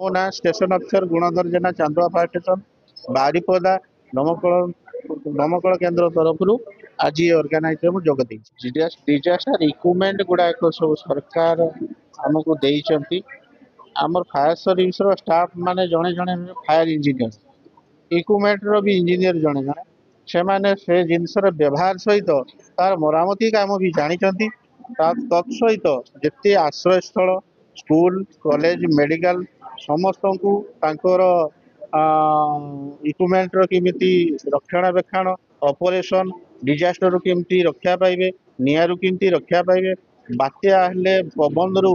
ମୋ ନାଁ station officer Gunadhar Jena ଚାନ୍ଦୁଆ ଫାୟାର ଷ୍ଟେସନ ବାରିପଦା ଦମକଳ ଦମକଳ କେନ୍ଦ୍ର ତରଫରୁ ଆଜି ଅର୍ଗାନାଇଜରେ ମୁଁ ଯୋଗ ଦେଇଛି। ଡିଜାଷ୍ଟର ଇକ୍ୟୁପମେଣ୍ଟ ଗୁଡାକ ସବୁ ସରକାର ଆମକୁ ଦେଇଛନ୍ତି। ଆମର ଫାୟାର ସର୍ଭିସର ଷ୍ଟାଫ ମାନେ ଜଣେ ଜଣେ ଫାୟାର ଇଞ୍ଜିନିୟର, ଇକ୍ୟୁପମେଣ୍ଟର ବି ଇଞ୍ଜିନିୟର ଜଣେ ଜଣେ, ସେମାନେ ସେ ଜିନିଷର ବ୍ୟବହାର ସହିତ ତାର ମରାମତି କାମ ବି ଜାଣିଛନ୍ତି। ତତ୍ ସହିତ ଯେତେ ଆଶ୍ରୟସ୍ଥଳ, ସ୍କୁଲ, କଲେଜ, ମେଡିକାଲ ସମସ୍ତଙ୍କୁ ତାଙ୍କର ଇକ୍ୟୁପମେଣ୍ଟର କେମିତି ରକ୍ଷଣାବେକ୍ଷଣ, ଅପରେସନ, ଡିଜାଷ୍ଟରରୁ କେମିତି ରକ୍ଷା ପାଇବେ, ନିଆଁରୁ କେମିତି ରକ୍ଷା ପାଇବେ, ବାତ୍ୟା ହେଲେ ପବନରୁ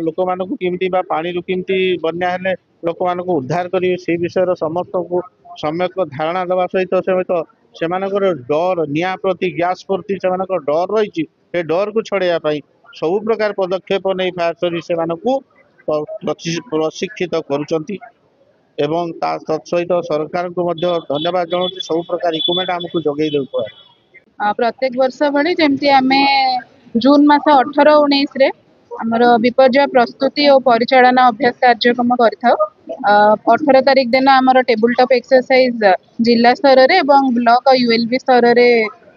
ଲୋକମାନଙ୍କୁ କେମିତି ବା ପାଣିରୁ କେମିତି ବନ୍ୟା ହେଲେ ଲୋକମାନଙ୍କୁ ଉଦ୍ଧାର କରିବେ, ସେଇ ବିଷୟରେ ସମସ୍ତଙ୍କୁ ସମ୍ୟକ ଧାରଣା ଦେବା ସହିତ ସେମାନଙ୍କର ଡର, ନିଆଁ ପ୍ରତି, ଗ୍ୟାସ୍ ପ୍ରତି ସେମାନଙ୍କର ଡର ରହିଛି, ସେ ଡରକୁ ଛଡେଇବା ପାଇଁ ସବୁ ପ୍ରକାର ପଦକ୍ଷେପ ନେଇ ଫାୟାର ସର୍ଭିସ ସେମାନଙ୍କୁ ପ୍ରଶିକ୍ଷିତ କରୁଛନ୍ତି। ଏବଂ ତା ସହିତ ସରକାରଙ୍କୁ ମଧ୍ୟ ଧନ୍ୟବାଦ ଜଣାଉଛି, ସବୁ ପ୍ରକାର ଇକ୍ୟୁପମେଣ୍ଟ ଆମକୁ ଯୋଗେଇ ଦେଉଥିବାରୁ। प्रत्येक वर्ष भली जमती आम जून मास 18-19 रे आमर विपर्य प्रस्तुति और परिचालना अभ्यास कार्यक्रम कर 18 तारिख दिन आमर टेबुल टॉप एक्सरसाइज जिला स्तर रे एवं ब्लॉक यूएलबी स्तर रे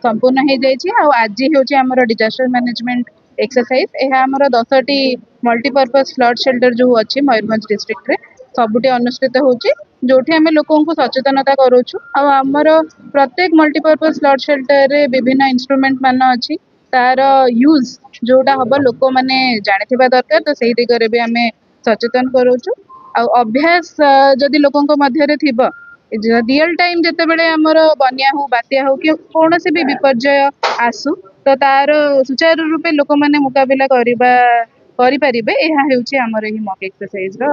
संपूर्ण हो जाइए। आज हूँ आमर डिजास्टर मैनेजमेंट एक्सरसाइज। यह आमर 10टी मल्टीपर्पज फ्लड शेल्टर जो अच्छी मयूरभंज डिस्ट्रिक्ट रे सबुटी अनुष्ठित होची, जोठी आम लोक सचेतनता करूछु। आमर प्रत्येक मल्टीपर्पज फ्लड शेल्टर रे विभिन्न इंस्ट्रूमेंट मान अच्छी, तार यूज जोटा हम लोक मैंने जानी दरकार, तो सही दिगरे भी आम सचेतन करूछु। अभ्यास जदि लोकों मध्य थिबा रियल टाइम जिते बड़े आमर बन्या हो, बात्या हो कि कौन से भी विपर्यय आसू, तो तार सुचारू रूपे लोक मैंने मुकाबिला करिबा करि परिबे। यह हेउची आमर एही मॉक एक्सरसाइज रो